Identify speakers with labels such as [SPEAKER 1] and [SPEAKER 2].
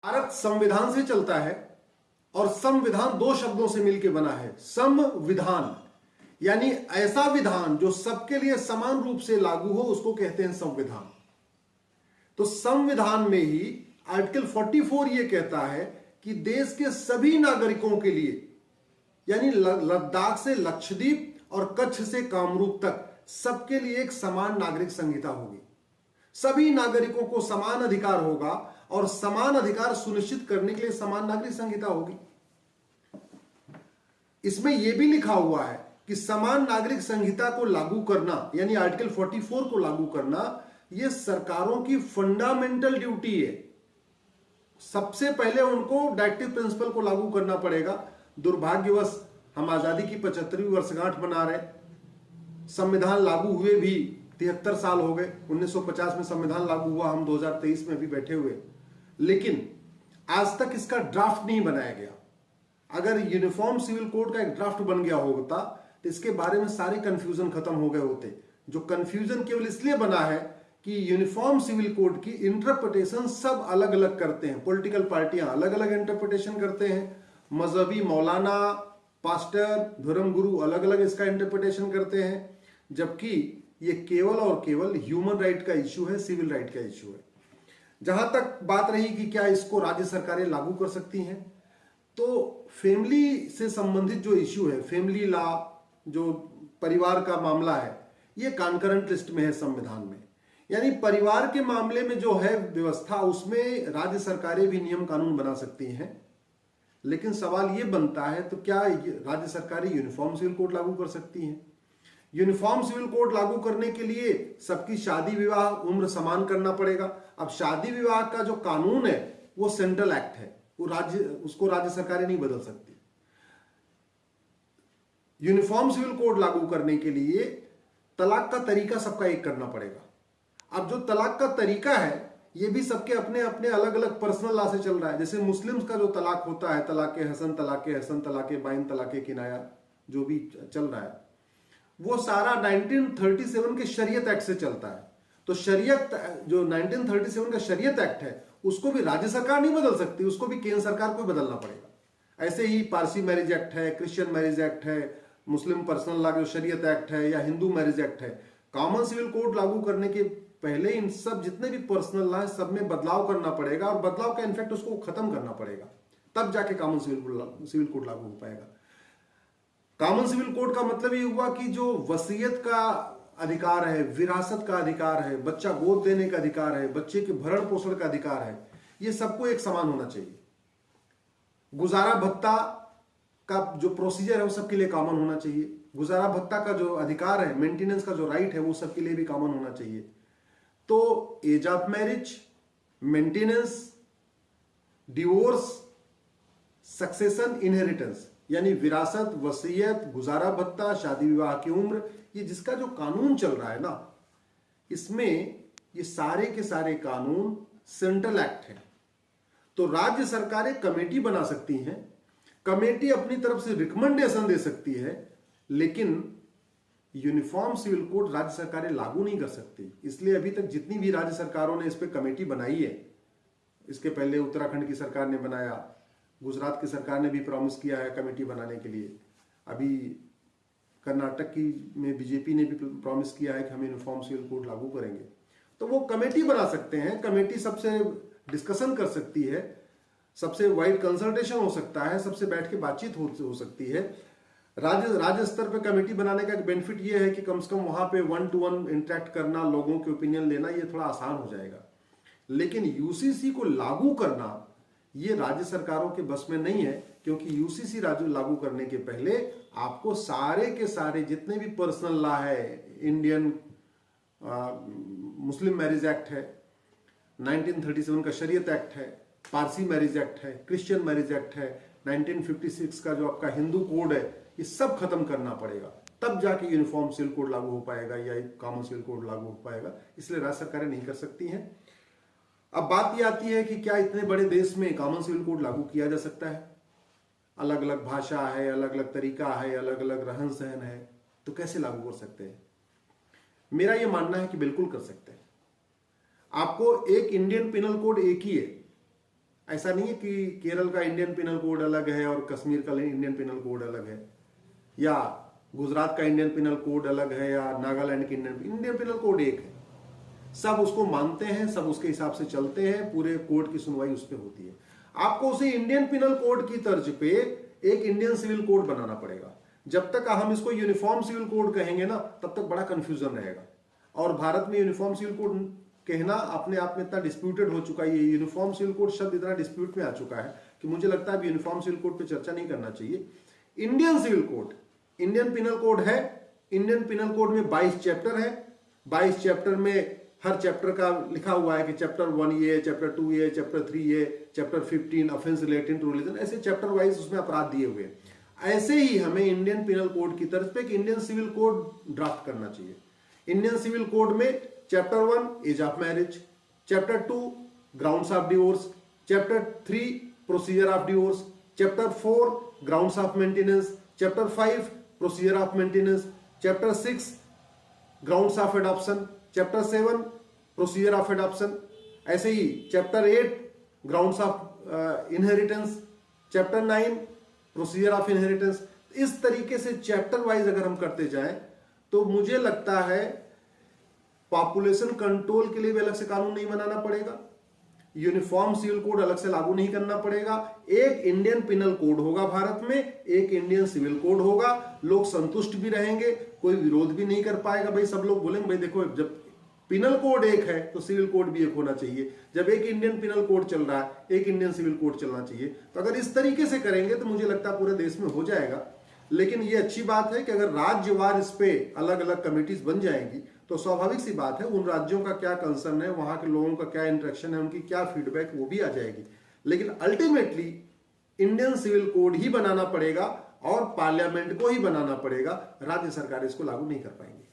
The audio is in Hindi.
[SPEAKER 1] भारत संविधान से चलता है और संविधान दो शब्दों से मिलकर बना है, संविधान, यानी ऐसा विधान जो सबके लिए समान रूप से लागू हो उसको कहते हैं संविधान। तो संविधान में ही आर्टिकल 44 ये कहता है कि देश के सभी नागरिकों के लिए, यानी लद्दाख से लक्षद्वीप और कच्छ से कामरूप तक सबके लिए एक समान नागरिक संहिता होगी। सभी नागरिकों को समान अधिकार होगा और समान अधिकार सुनिश्चित करने के लिए समान नागरिक संहिता होगी। इसमें यह भी लिखा हुआ है कि समान नागरिक संहिता को लागू करना, यानी आर्टिकल 44 को लागू करना, यह सरकारों की फंडामेंटल ड्यूटी है। सबसे पहले उनको डायरेक्टिव प्रिंसिपल को लागू करना पड़ेगा। दुर्भाग्यवश हम आजादी की 75वीं वर्षगांठ मना रहे, संविधान लागू हुए भी 73 साल हो गए। 1950 में संविधान लागू हुआ, हम 2023 में भी बैठे हुए, लेकिन आज तक इसका ड्राफ्ट नहीं बनाया गया। अगर यूनिफॉर्म सिविल कोड का एक ड्राफ्ट बन गया होता तो इसके बारे में सारे कंफ्यूजन खत्म हो गए होते। जो कंफ्यूजन केवल इसलिए बना है कि यूनिफॉर्म सिविल कोड की इंटरप्रिटेशन सब अलग अलग करते हैं, पॉलिटिकल पार्टियां अलग अलग इंटरप्रिटेशन करते हैं, मजहबी मौलाना, पास्टर, धर्मगुरु अलग अलग इसका इंटरप्रिटेशन करते हैं, जबकि ये केवल और केवल ह्यूमन राइट का इश्यू है, सिविल राइट का इश्यू है। जहां तक बात रही कि क्या इसको राज्य सरकारें लागू कर सकती हैं, तो फैमिली से संबंधित जो इश्यू है, फैमिली लॉ, जो परिवार का मामला है, ये कॉन्करेंट लिस्ट में है संविधान में। यानी परिवार के मामले में जो है व्यवस्था, उसमें राज्य सरकारें भी नियम कानून बना सकती हैं। लेकिन सवाल यह बनता है, तो क्या राज्य सरकारें यूनिफॉर्म सिविल कोड लागू कर सकती हैं? यूनिफॉर्म सिविल कोड लागू करने के लिए सबकी शादी विवाह उम्र समान करना पड़ेगा। अब शादी विवाह का जो कानून है वो सेंट्रल एक्ट है, उसको राज्य सरकारें नहीं बदल सकती। यूनिफॉर्म सिविल कोड लागू करने के लिए तलाक का तरीका सबका एक करना पड़ेगा। अब जो तलाक का तरीका है ये भी सबके अपने अपने अलग अलग पर्सनल लॉ से चल रहा है। जैसे मुस्लिम्स का जो तलाक होता है, तलाक हसन, तलाक बाइन, तलाक किनाया, जो भी चल रहा है, वो सारा 1937 के शरीयत एक्ट से चलता है। तो शरीयत, जो 1937 का शरीयत एक्ट है, उसको भी राज्य सरकार नहीं बदल सकती, उसको भी केंद्र सरकार को बदलना पड़ेगा। ऐसे ही पारसी मैरिज एक्ट है, क्रिश्चियन मैरिज एक्ट है, मुस्लिम पर्सनल लॉ जो शरीयत एक्ट है, या हिंदू मैरिज एक्ट है। कॉमन सिविल कोड लागू करने के पहले इन सब जितने भी पर्सनल लॉ है सब में बदलाव करना पड़ेगा, और बदलाव का इनफैक्ट उसको खत्म करना पड़ेगा, तब जाके कॉमन सिविल कोड लागू हो पाएगा। कॉमन सिविल कोड का मतलब ये हुआ कि जो वसीयत का अधिकार है, विरासत का अधिकार है, बच्चा गोद देने का अधिकार है, बच्चे के भरण पोषण का अधिकार है, ये सबको एक समान होना चाहिए। गुजारा भत्ता का जो प्रोसीजर है वो सबके लिए कॉमन होना चाहिए। गुजारा भत्ता का जो अधिकार है, मेंटेनेंस का जो राइट है, वो सबके लिए भी कॉमन होना चाहिए। तो age of marriage, maintenance, divorce, succession, inheritance, यानी विरासत, वसीयत, गुजारा भत्ता, शादी विवाह की उम्र, ये जिसका जो कानून चल रहा है ना, इसमें ये सारे के सारे कानून सेंट्रल एक्ट है। तो राज्य सरकारें कमेटी बना सकती हैं, कमेटी अपनी तरफ से रिकमेंडेशन दे सकती है, लेकिन यूनिफॉर्म सिविल कोड राज्य सरकारें लागू नहीं कर सकती। इसलिए अभी तक जितनी भी राज्य सरकारों ने इस पर कमेटी बनाई है, इसके पहले उत्तराखंड की सरकार ने बनाया, गुजरात की सरकार ने भी प्रॉमिस किया है कमेटी बनाने के लिए, अभी कर्नाटक की में बीजेपी ने भी प्रॉमिस किया है कि हम यूनिफॉर्म सिविल कोड लागू करेंगे। तो वो कमेटी बना सकते हैं, कमेटी सबसे डिस्कशन कर सकती है, सबसे वाइड कंसल्टेशन हो सकता है, सबसे बैठ के बातचीत हो सकती है। राज्य स्तर पे कमेटी बनाने का एक बेनिफिट ये है कि कम से कम वहां पे 1 to 1 इंटरेक्ट करना, लोगों के ओपिनियन लेना, ये थोड़ा आसान हो जाएगा। लेकिन यूसीसी को लागू करना ये राज्य सरकारों के बस में नहीं है, क्योंकि यूसीसी लागू करने के पहले आपको सारे के सारे जितने भी पर्सनल लॉ है, इंडियन मुस्लिम मैरिज एक्ट है, 1937 का शरीयत एक्ट है, पारसी मैरिज एक्ट है, क्रिश्चियन मैरिज एक्ट है, 1956 का जो आपका हिंदू कोड है, ये सब खत्म करना पड़ेगा, तब जाके यूनिफॉर्म सिविल कोड लागू हो पाएगा या कॉमन सिविल कोड लागू हो पाएगा। इसलिए राज्य सरकारें नहीं कर सकती हैं। अब बात यह आती है कि क्या इतने बड़े देश में कॉमन सिविल कोड लागू किया जा सकता है? अलग अलग भाषा है, अलग अलग तरीका है, अलग अलग रहन सहन है, तो कैसे लागू कर सकते हैं? मेरा यह मानना है कि बिल्कुल कर सकते हैं। आपको एक इंडियन पिनल कोड एक ही है, ऐसा नहीं है कि केरल का इंडियन पिनल कोड अलग है और कश्मीर का इंडियन पिनल कोड अलग है, या गुजरात का इंडियन पिनल कोड अलग है, या नागालैंड की इंडियन पिनल कोड एक है। सब उसको मानते हैं, सब उसके हिसाब से चलते हैं, पूरे कोड की सुनवाई उस पर होती है। आपको उसे इंडियन पिनल कोड की तर्ज पे एक इंडियन सिविल कोड बनाना पड़ेगा। जब तक हम इसको यूनिफॉर्म सिविल कोड कहेंगे ना, तब तक बड़ा कंफ्यूजन रहेगा। और भारत में यूनिफॉर्म सिविल कोड कहना अपने आप में इतना डिस्प्यूटेड हो चुका है, ये यूनिफॉर्म सिविल कोड शब्द इतना डिस्प्यूट में आ चुका है कि मुझे लगता है यूनिफॉर्म सिविल कोड पे चर्चा नहीं करना चाहिए। Indian civil code, Indian penal code है। इंडियन पिनल कोड में 22 चैप्टर है। 22 चैप्टर में हर चैप्टर का लिखा हुआ है कि चैप्टर 1 ये, चैप्टर 2 ये, चैप्टर 3 ये, chapter 15 offence related to religion, ऐसे चैप्टर वाइज उसमें अपराध दिए हुए हैं। ऐसे ही हमें इंडियन पिनल कोड की तरफ पे एक इंडियन सिविल कोड ड्राफ्ट करना चाहिए। इंडियन सिविल कोड में chapter 1 age of marriage, chapter 2 grounds of divorce, chapter 3 procedure of divorce, chapter 4 grounds of maintenance, chapter 5 procedure of maintenance, chapter 6 grounds of adoption, chapter 7 procedure of adoption, ऐसे ही chapter 8 grounds of inheritance, chapter 9 procedure of inheritance. इस तरीके से चैप्टर वाइज अगर हम करते जाएं तो मुझे लगता है पॉपुलेशन कंट्रोल के लिए भी अलग से कानून नहीं बनाना पड़ेगा, यूनिफॉर्म सिविल कोड अलग से लागू नहीं करना पड़ेगा। एक इंडियन पिनल कोड होगा भारत में, एक इंडियन सिविल कोड होगा, लोग संतुष्ट भी रहेंगे, कोई विरोध भी नहीं कर पाएगा। भाई सब लोग बोलेंगे भाई देखो, जब पिनल कोड एक है तो सिविल कोड भी एक होना चाहिए। जब एक इंडियन पिनल कोड चल रहा है, एक इंडियन सिविल कोड चलना चाहिए। तो अगर इस तरीके से करेंगे तो मुझे लगता है पूरे देश में हो जाएगा। लेकिन ये अच्छी बात है कि अगर राज्यवार इस पे अलग अलग कमिटीज बन जाएंगी तो स्वाभाविक सी बात है उन राज्यों का क्या कंसर्न है, वहां के लोगों का क्या इंटरेक्शन है, उनकी क्या फीडबैक, वो भी आ जाएगी। लेकिन अल्टीमेटली इंडियन सिविल कोड ही बनाना पड़ेगा और पार्लियामेंट को ही बनाना पड़ेगा, राज्य सरकार इसको लागू नहीं कर पाएंगे।